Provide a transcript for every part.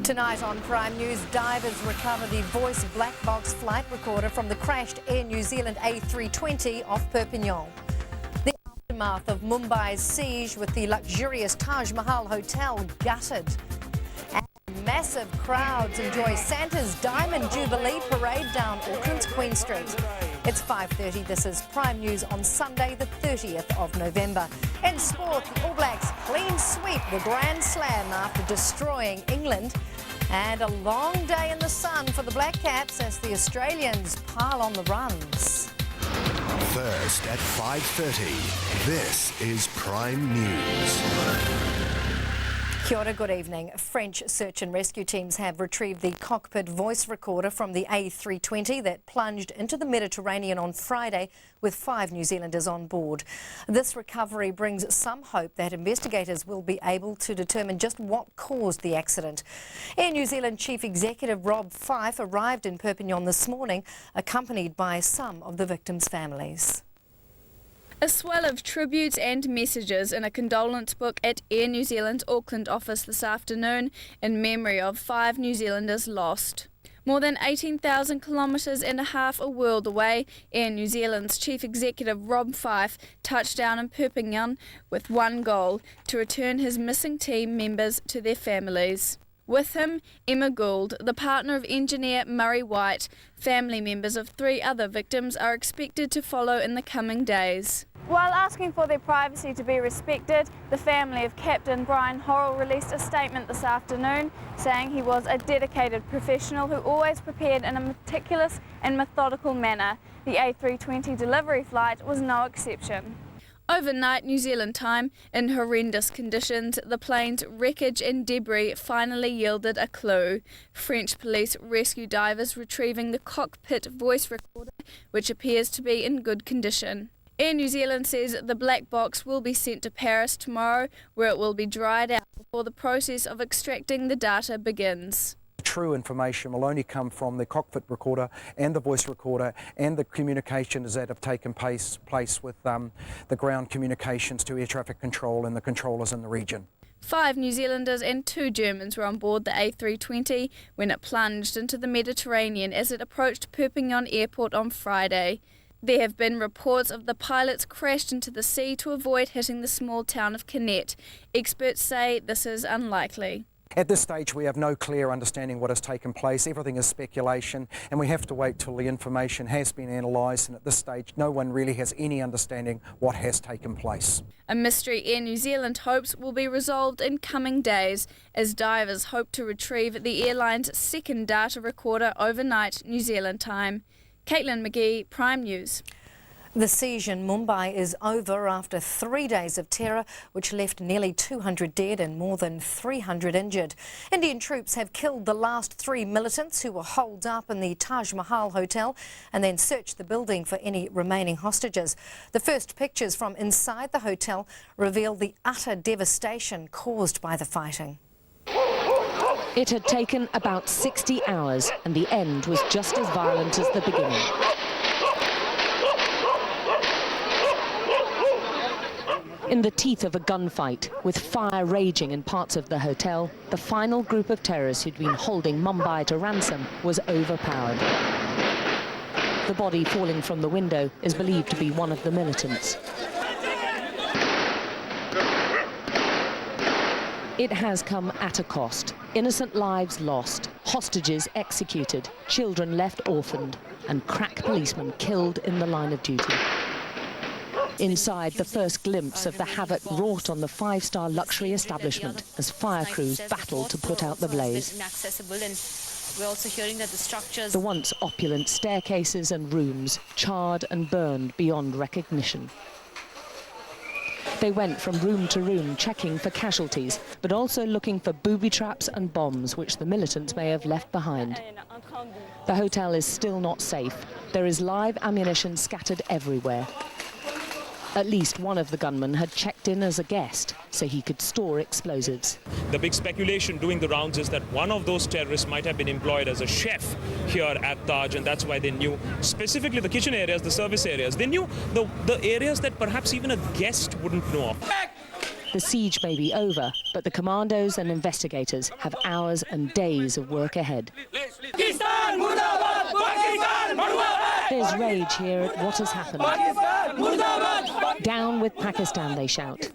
Tonight on Prime News, divers recover the voice black box flight recorder from the crashed Air New Zealand A320 off Perpignan. The aftermath of Mumbai's siege with the luxurious Taj Mahal Hotel gutted. And massive crowds enjoy Santa's Diamond Jubilee parade down Auckland's Queen Street. It's 5:30. This is Prime News on Sunday, the 30th of November. In sport, the All Blacks clean sweep the Grand Slam after destroying England. And a long day in the sun for the Black Caps as the Australians pile on the runs. First at 5:30, this is Prime News. Kia ora, good evening. French search and rescue teams have retrieved the cockpit voice recorder from the A320 that plunged into the Mediterranean on Friday with 5 New Zealanders on board. This recovery brings some hope that investigators will be able to determine just what caused the accident. Air New Zealand Chief Executive Rob Fyfe arrived in Perpignan this morning, accompanied by some of the victims' families. A swell of tributes and messages in a condolence book at Air New Zealand's Auckland office this afternoon in memory of 5 New Zealanders lost. More than 18,000 kilometres and a half a world away, Air New Zealand's Chief Executive Rob Fyfe touched down in Perpignan with one goal: to return his missing team members to their families. With him, Emma Gould, the partner of engineer Murray White. Family members of 3 other victims are expected to follow in the coming days. While asking for their privacy to be respected, the family of Captain Brian Horrell released a statement this afternoon saying he was a dedicated professional who always prepared in a meticulous and methodical manner. The A320 delivery flight was no exception. Overnight New Zealand time, in horrendous conditions, the plane's wreckage and debris finally yielded a clue. French police rescue divers retrieving the cockpit voice recorder, which appears to be in good condition. Air New Zealand says the black box will be sent to Paris tomorrow, where it will be dried out before the process of extracting the data begins. True information will only come from the cockpit recorder and the voice recorder and the communications that have taken place with the ground communications to air traffic control and the controllers in the region. 5 New Zealanders and 2 Germans were on board the A320 when it plunged into the Mediterranean as it approached Perpignan Airport on Friday. There have been reports of the pilots crashed into the sea to avoid hitting the small town of Canet. Experts say this is unlikely. At this stage, we have no clear understanding what has taken place. Everything is speculation, and we have to wait till the information has been analysed, and at this stage, no one really has any understanding what has taken place. A mystery Air New Zealand hopes will be resolved in coming days, as divers hope to retrieve the airline's second data recorder overnight New Zealand time. Caitlin McGee, Prime News. The siege in Mumbai is over after 3 days of terror, which left nearly 200 dead and more than 300 injured. Indian troops have killed the last 3 militants who were holed up in the Taj Mahal Hotel and then searched the building for any remaining hostages. The first pictures from inside the hotel reveal the utter devastation caused by the fighting. It had taken about 60 hours, and the end was just as violent as the beginning. In the teeth of a gunfight, with fire raging in parts of the hotel, the final group of terrorists who'd been holding Mumbai to ransom was overpowered. The body falling from the window is believed to be one of the militants. It has come at a cost. Innocent lives lost, hostages executed, children left orphaned, and crack policemen killed in the line of duty. Inside, the first glimpse of the havoc wrought on the 5-star luxury establishment as fire crews battled to put out the blaze. We're also hearing that the structures... The once opulent staircases and rooms charred and burned beyond recognition. They went from room to room checking for casualties, but also looking for booby traps and bombs which the militants may have left behind. The hotel is still not safe. There is live ammunition scattered everywhere. At least one of the gunmen had checked in as a guest so he could store explosives. The big speculation doing the rounds is that one of those terrorists might have been employed as a chef here at Taj, and that's why they knew specifically the kitchen areas, the service areas. They knew the areas that perhaps even a guest wouldn't know of. The siege may be over, but the commandos and investigators have hours and days of work ahead. There's rage here at what has happened. Down with Pakistan, they shout.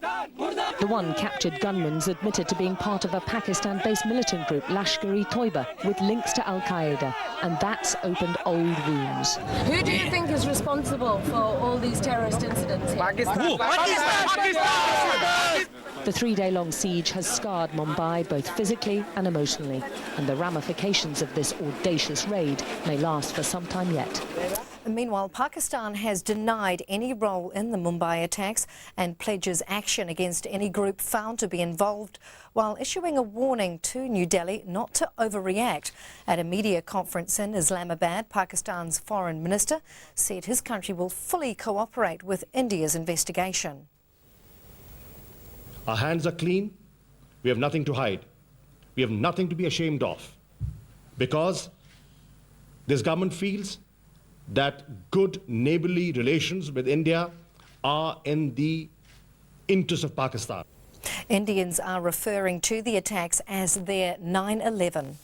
The one captured gunman's admitted to being part of a Pakistan-based militant group, Lashkar-e-Toiba, with links to Al-Qaeda, and that's opened old wounds. Who do you think is responsible for all these terrorist incidents here? Pakistan. The three-day-long siege has scarred Mumbai both physically and emotionally, and the ramifications of this audacious raid may last for some time yet. Meanwhile, Pakistan has denied any role in the Mumbai attacks and pledges action against any group found to be involved, while issuing a warning to New Delhi not to overreact. At a media conference in Islamabad, Pakistan's foreign minister said his country will fully cooperate with India's investigation. Our hands are clean. We have nothing to hide. We have nothing to be ashamed of, because this government feels that good neighborly relations with India are in the interest of Pakistan. Indians are referring to the attacks as their 9/11.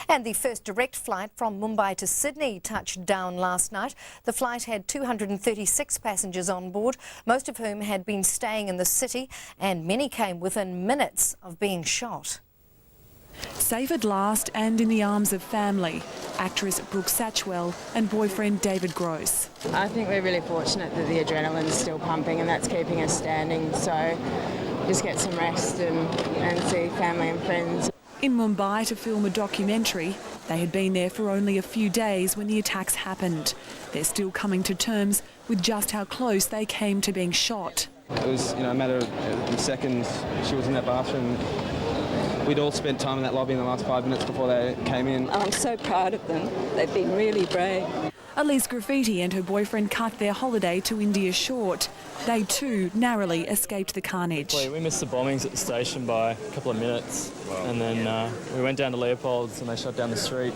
And the first direct flight from Mumbai to Sydney touched down last night. The flight had 236 passengers on board, most of whom had been staying in the city, and many came within minutes of being shot. Safe at last and in the arms of family, actress Brooke Satchwell and boyfriend David Gross. I think we're really fortunate that the adrenaline's still pumping and that's keeping us standing, so just get some rest and see family and friends. In Mumbai to film a documentary, they had been there for only a few days when the attacks happened. They're still coming to terms with just how close they came to being shot. It was, a matter of seconds. She was in that bathroom. We'd all spent time in that lobby in the last 5 minutes before they came in. I'm so proud of them. They've been really brave. Elise Graffiti and her boyfriend cut their holiday to India short. They too narrowly escaped the carnage. We missed the bombings at the station by a couple of minutes, and then we went down to Leopold's and they shot down the street.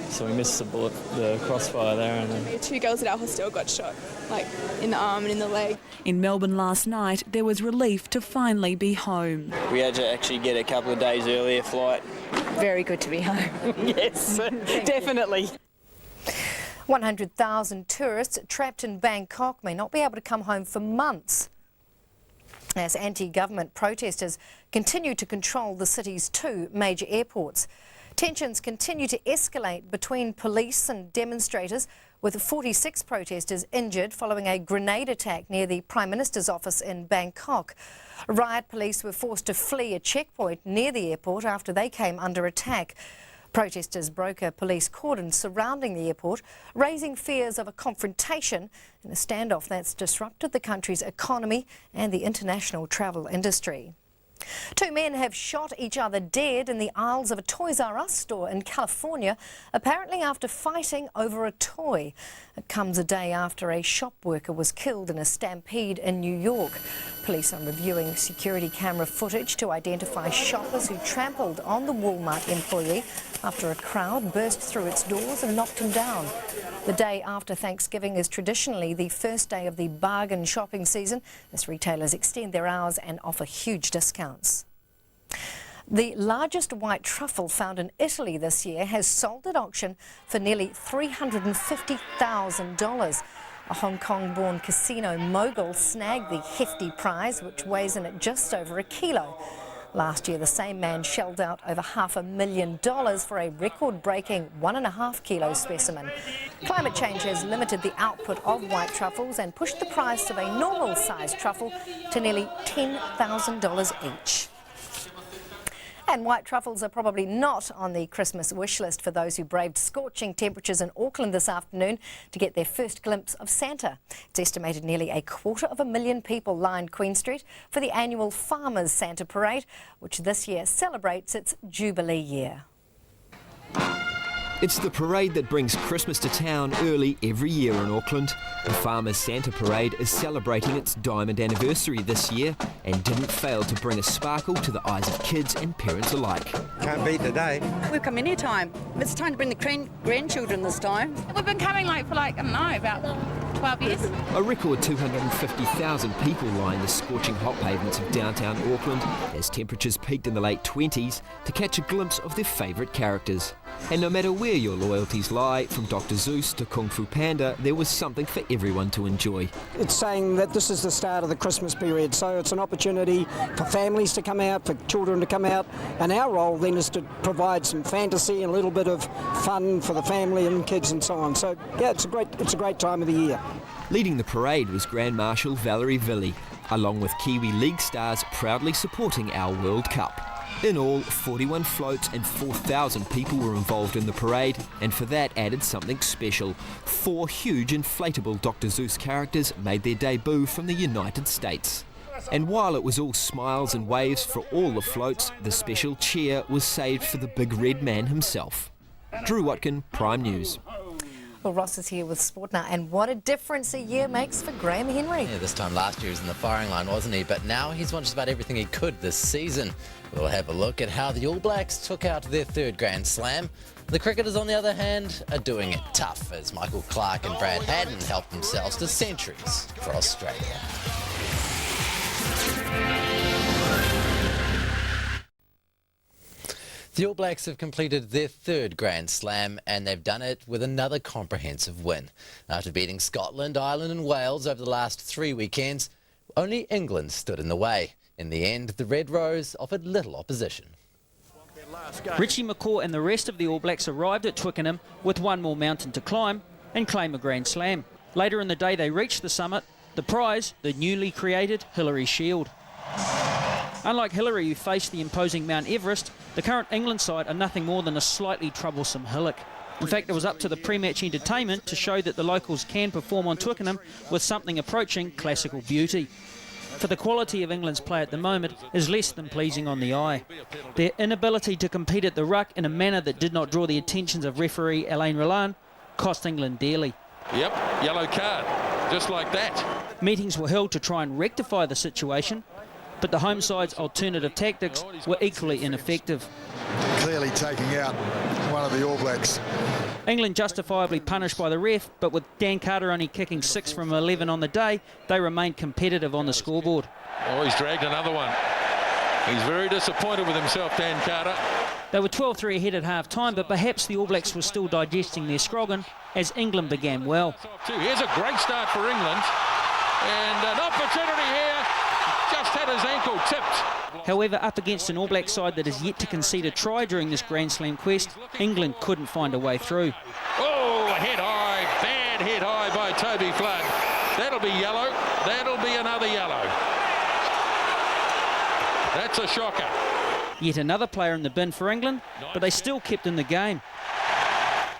So we missed the crossfire there. And then 2 girls at our hostel got shot, in the arm and in the leg. In Melbourne last night, there was relief to finally be home. We had to actually get a couple of days earlier flight. Very good to be home. Yes, definitely. 100,000 tourists trapped in Bangkok may not be able to come home for months as anti-government protesters continue to control the city's 2 major airports. Tensions continue to escalate between police and demonstrators, with 46 protesters injured following a grenade attack near the Prime Minister's office in Bangkok. Riot police were forced to flee a checkpoint near the airport after they came under attack. Protesters broke a police cordon surrounding the airport, raising fears of a confrontation in a standoff that's disrupted the country's economy and the international travel industry. 2 men have shot each other dead in the aisles of a Toys R Us store in California, apparently after fighting over a toy. It comes a day after a shop worker was killed in a stampede in New York. Police are reviewing security camera footage to identify shoppers who trampled on the Walmart employee after a crowd burst through its doors and knocked him down. The day after Thanksgiving is traditionally the first day of the bargain shopping season, as retailers extend their hours and offer huge discounts. The largest white truffle found in Italy this year has sold at auction for nearly $350,000. A Hong Kong-born casino mogul snagged the hefty prize, which weighs in at just over a kilo. Last year, the same man shelled out over $500,000 for a record-breaking 1.5 kilo specimen. Climate change has limited the output of white truffles and pushed the price of a normal-sized truffle to nearly $10,000 each. And white truffles are probably not on the Christmas wish list for those who braved scorching temperatures in Auckland this afternoon to get their first glimpse of Santa. It's estimated nearly 250,000 people lined Queen Street for the annual Farmers Santa Parade, which this year celebrates its Jubilee year. It's the parade that brings Christmas to town early every year in Auckland. The Farmers Santa Parade is celebrating its diamond anniversary this year and didn't fail to bring a sparkle to the eyes of kids and parents alike. Can't beat the day. We've come any time. It's time to bring the grandchildren this time. We've been coming for I don't know, about 12 years. A record 250,000 people line the scorching hot pavements of downtown Auckland as temperatures peaked in the late 20s to catch a glimpse of their favourite characters. And no matter where your loyalties lie, from Dr. Seuss to Kung Fu Panda, there was something for everyone to enjoy. It's saying that this is the start of the Christmas period, so it's an opportunity for families to come out, for children to come out, and our role then is to provide some fantasy and a little bit of fun for the family and kids and so on. So yeah, it's a great time of the year. Leading the parade was Grand Marshal Valerie Villi, along with Kiwi League stars proudly supporting our World Cup. In all, 41 floats and 4,000 people were involved in the parade, and for that added something special. 4 huge inflatable Dr. Seuss characters made their debut from the United States. And while it was all smiles and waves for all the floats, the special cheer was saved for the big red man himself. Drew Watkin, Prime News. Well, Ross is here with Sport now, and what a difference a year makes for Graham Henry. Yeah, this time last year he was in the firing line, wasn't he? But now he's won just about everything he could this season. We'll have a look at how the All Blacks took out their 3rd Grand Slam. The cricketers, on the other hand, are doing it tough as Michael Clarke and Brad Haddin helped themselves to centuries for Australia. The All Blacks have completed their 3rd Grand Slam, and they've done it with another comprehensive win. After beating Scotland, Ireland and Wales over the last 3 weekends, only England stood in the way. In the end, the Red Rose offered little opposition. Richie McCaw and the rest of the All Blacks arrived at Twickenham with one more mountain to climb and claim a Grand Slam. Later in the day they reached the summit, the prize, the newly created Hillary Shield. Unlike Hillary, who faced the imposing Mount Everest, the current England side are nothing more than a slightly troublesome hillock. In fact, it was up to the pre-match entertainment to show that the locals can perform on Twickenham with something approaching classical beauty. For the quality of England's play at the moment is less than pleasing on the eye. Their inability to compete at the ruck in a manner that did not draw the attentions of referee Alain Rolland cost England dearly. Yep, yellow card, just like that. Meetings were held to try and rectify the situation, but the home side's alternative tactics were equally ineffective. Clearly taking out one of the All Blacks. England justifiably punished by the ref, but with Dan Carter only kicking 6 from 11 on the day, they remained competitive on the scoreboard. Oh, he's dragged another one. He's very disappointed with himself, Dan Carter. They were 12-3 ahead at half-time, but perhaps the All Blacks were still digesting their scroggin as England began well. Here's a great start for England, and an opportunity here. Just had his ankle tipped. However, up against an All Black side that has yet to concede a try during this Grand Slam quest, England couldn't find a way through. Oh, head high, bad head high by Toby Flood. That'll be yellow, that'll be another yellow. That's a shocker. Yet another player in the bin for England, but they still kept in the game.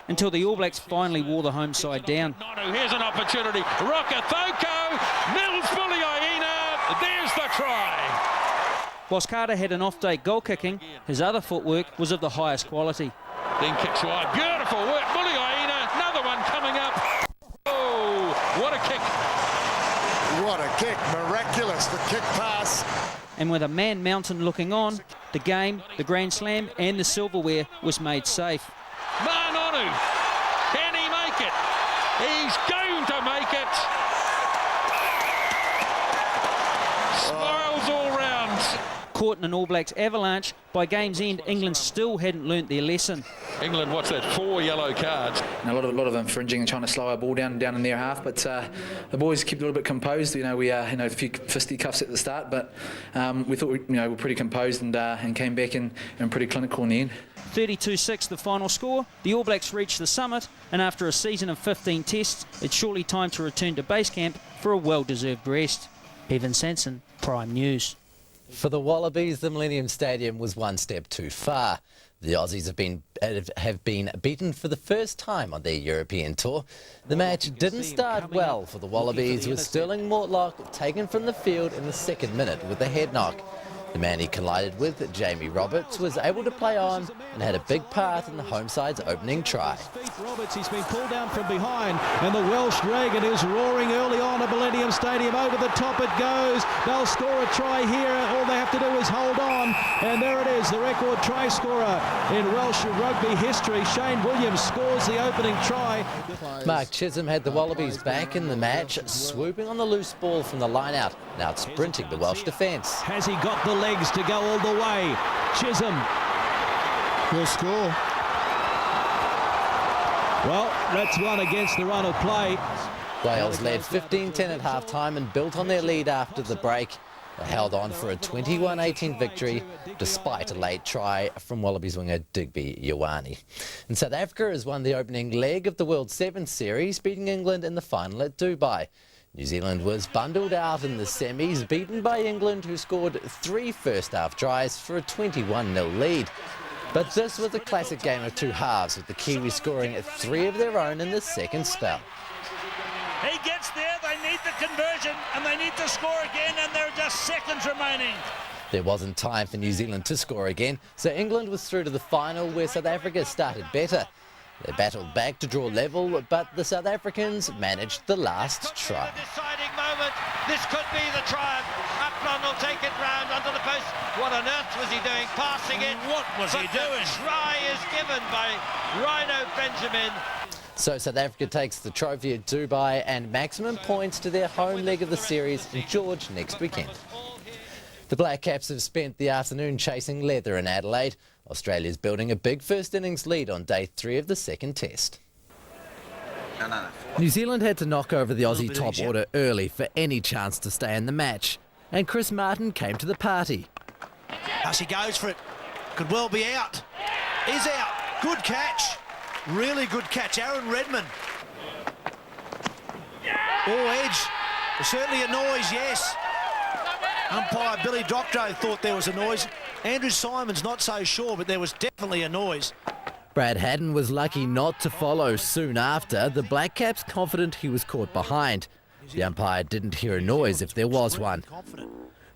Until the All Blacks finally wore the home side down. Here's an opportunity. Rokethoko, Mills Muliaina, there's the try. Whilst Carter had an off-day goal kicking, his other footwork was of the highest quality. Then kicks wide. Beautiful work. Muliaina, another one coming up. Oh, what a kick. What a kick. Miraculous, the kick pass. And with a man mountain looking on, the game, the Grand Slam and the silverware was made safe. Manonu, can he make it? He's going to make it. Smiles all round. Caught in an All Blacks avalanche, by game's end, England still hadn't learnt their lesson. England, what's that, 4 yellow cards? And a lot of infringing and trying to slow our ball down in their half, but the boys kept a little bit composed. We a few fisticuffs at the start, but we thought we were pretty composed and came back and pretty clinical in the end. 32-6 the final score. The All Blacks reached the summit, and after a season of 15 tests, it's surely time to return to base camp for a well-deserved rest. Evan Sanson, Prime News. For the Wallabies, the Millennium Stadium was one step too far. The Aussies have been beaten for the first time on their European tour. The match didn't start well for the Wallabies, with Sterling Mortlock taken from the field in the 2nd minute with a head knock. The man he collided with, Jamie Roberts, was able to play on and had a big part in the home side's opening try. Roberts, he's been pulled down from behind, and the Welsh Dragon is roaring early on at Millennium Stadium. Over the top it goes. They'll score a try here. All they have to do is hold on, and there it is, the record try scorer in Welsh rugby history. Shane Williams scores the opening try. Mark Chisholm had the Wallabies back in the match, swooping on the loose ball from the line-out, now sprinting the Welsh defence. Has he got the legs to go all the way? Chisholm will score. Well, that's one against the run of play. Wales led 15-10 at half-time and built on their lead after the break. They held on for a 21-18 victory despite a late try from Wallabies winger Digby Ioane. And South Africa has won the opening leg of the World Sevens series, beating England in the final at Dubai. New Zealand was bundled out in the semis, beaten by England, who scored 3 first-half tries for a 21-0 lead. But this was a classic game of two halves, with the Kiwis scoring 3 of their own in the second spell. He gets there, they need the conversion, and they need to score again, and there are just seconds remaining. There wasn't time for New Zealand to score again, so England was through to the final, where South Africa started better. They battled back to draw level, but the South Africans managed the last try. Deciding moment. This could be the triumph. Aplon will take it round under the post. What on earth was he doing? Passing it. What was he doing? The try is given by Rhino Benjamin. So South Africa takes the trophy at Dubai and maximum points to their home leg of the series in George next weekend. The Black Caps have spent the afternoon chasing leather in Adelaide. Australia's building a big first innings lead on day 3 of the second test. New Zealand had to knock over the Aussie top order early for any chance to stay in the match, and Chris Martin came to the party. As he goes for it, could well be out. Is out. Good catch. Really good catch. Aaron Redman. Oh, edge. There's certainly a noise, yes. Umpire Billy Doctorow thought there was a noise. Andrew Simon's not so sure, but there was definitely a noise. Brad Haddin was lucky not to follow soon after. The Black Caps confident he was caught behind. The umpire didn't hear a noise if there was one.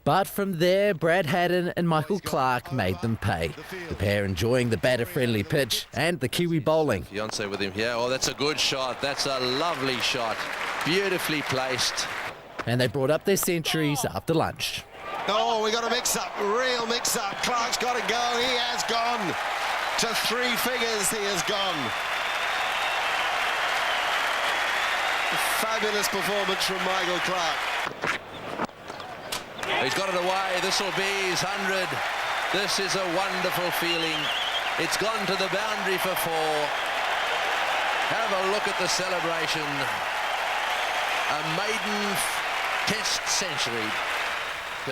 But from there, Brad Haddin and Michael Clark made them pay. The pair enjoying the batter-friendly pitch and the Kiwi bowling. Fiance with him here. Oh, that's a good shot. That's a lovely shot. Beautifully placed. And they brought up their centuries after lunch. Oh, we got a mix-up, real mix-up. Clark's got to go. He has gone to 3 figures. He has gone. Fabulous performance from Michael Clark. He's got it away. This will be his 100. This is a wonderful feeling. It's gone to the boundary for 4. Have a look at the celebration. A maiden test century.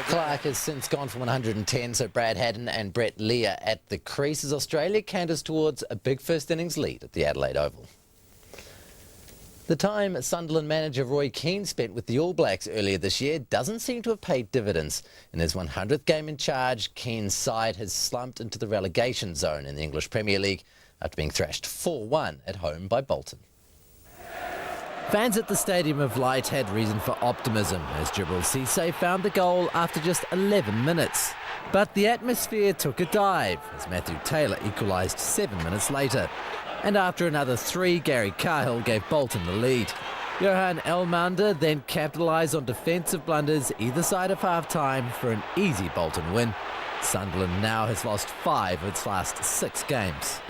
Clark has since gone for 110, so Brad Haddin and Brett Lear at the crease as Australia canters towards a big first innings lead at the Adelaide Oval. The time Sunderland manager Roy Keane spent with the All Blacks earlier this year doesn't seem to have paid dividends. In his 100th game in charge, Keane's side has slumped into the relegation zone in the English Premier League after being thrashed 4-1 at home by Bolton. Fans at the Stadium of Light had reason for optimism as Djibril Cissé found the goal after just 11 minutes. But the atmosphere took a dive as Matthew Taylor equalised 7 minutes later. And after another 3, Gary Cahill gave Bolton the lead. Johan Elmander then capitalised on defensive blunders either side of half-time for an easy Bolton win. Sunderland now has lost 5 of its last 6 games.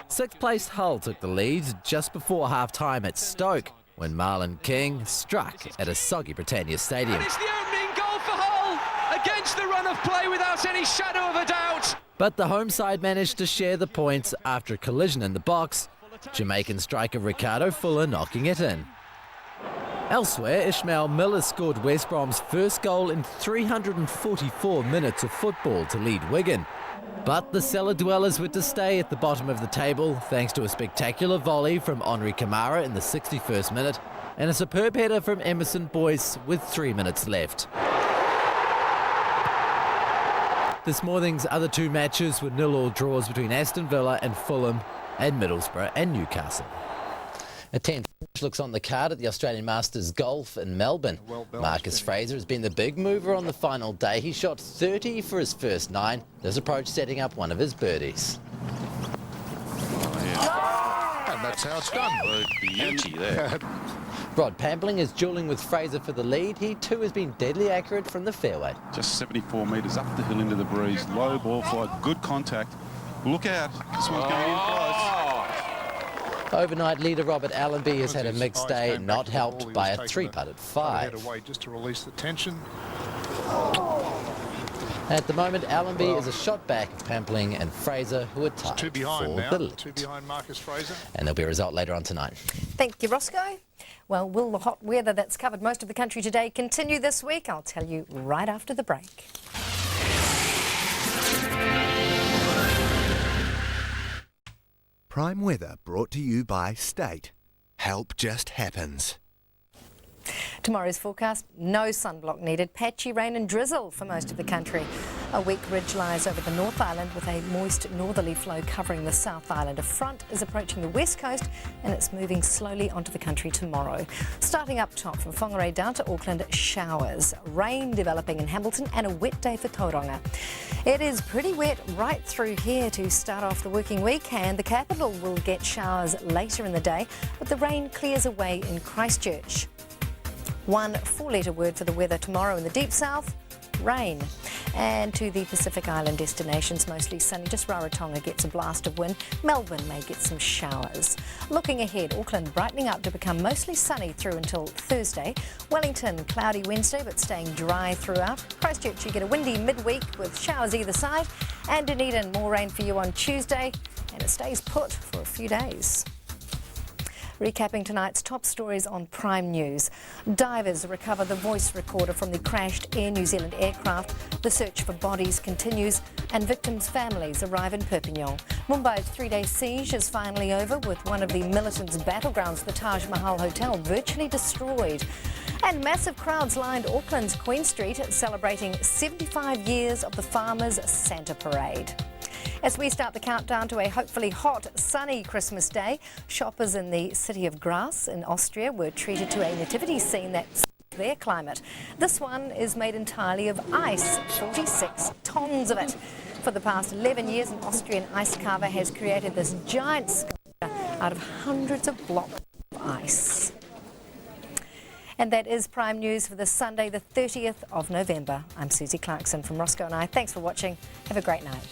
6th placed Hull took the lead just before half-time at Stoke when Marlon King struck at a soggy Britannia Stadium. And it's the opening goal for Hull against the run of play without any shadow of a doubt. But the home side managed to share the points after a collision in the box, Jamaican striker Ricardo Fuller knocking it in. Elsewhere, Ishmael Miller scored West Brom's first goal in 344 minutes of football to lead Wigan. But the cellar dwellers were to stay at the bottom of the table thanks to a spectacular volley from Henri Camara in the 61st minute and a superb header from Emerson Boyce with 3 minutes left. This morning's other 2 matches were 0-0 draws between Aston Villa and Fulham and Middlesbrough and Newcastle. A 10th looks on the card at the Australian Masters Golf in Melbourne. Marcus Fraser has been the big mover on the final day. He shot 30 for his first 9. This approach setting up one of his birdies. And that's how it's done. Beauty there. Rod Pampling is duelling with Fraser for the lead. He too has been deadly accurate from the fairway. Just 74 metres up the hill into the breeze. Low ball flight, good contact. Look out, this one's going in close. Overnight leader Robert Allenby has had a mixed day, not helped by a 3-putted 5. Away just to release the tension. At the moment, Allenby is a shot back of Pampling and Fraser, who are tied Two behind for now. the lead. Two behind Marcus Fraser. And there'll be a result later on tonight. Thank you, Roscoe. Well, will the hot weather that's covered most of the country today continue this week? I'll tell you right after the break. Prime weather brought to you by State. Help just happens. Tomorrow's forecast, no sunblock needed. Patchy rain and drizzle for most of the country. A weak ridge lies over the North Island with a moist northerly flow covering the South Island. A front is approaching the west coast and it's moving slowly onto the country tomorrow. Starting up top from Whangarei down to Auckland, showers. Rain developing in Hamilton and a wet day for Tauranga. It is pretty wet right through here to start off the working week, and the capital will get showers later in the day, but the rain clears away in Christchurch. One 4-letter word for the weather tomorrow in the deep south, rain. And to the Pacific Island destinations, mostly sunny. Just Rarotonga gets a blast of wind. Melbourne may get some showers. Looking ahead, Auckland brightening up to become mostly sunny through until Thursday. Wellington, cloudy Wednesday but staying dry throughout. Christchurch, you get a windy midweek with showers either side. And Dunedin, more rain for you on Tuesday. And it stays put for a few days. Recapping tonight's top stories on Prime News. Divers recover the voice recorder from the crashed Air New Zealand aircraft. The search for bodies continues and victims' families arrive in Perpignan. Mumbai's 3-day siege is finally over with one of the militants' battlegrounds, the Taj Mahal Hotel, virtually destroyed. And massive crowds lined Auckland's Queen Street celebrating 75 years of the Farmers' Santa Parade. As we start the countdown to a hopefully hot, sunny Christmas Day, shoppers in the city of Graz in Austria were treated to a nativity scene that suits their climate. This one is made entirely of ice, 46 tons of it. For the past 11 years, an Austrian ice carver has created this giant sculpture out of hundreds of blocks of ice. And that is Prime News for this Sunday, the 30th of November. I'm Susie Clarkson from Roscoe and I. Thanks for watching. Have a great night.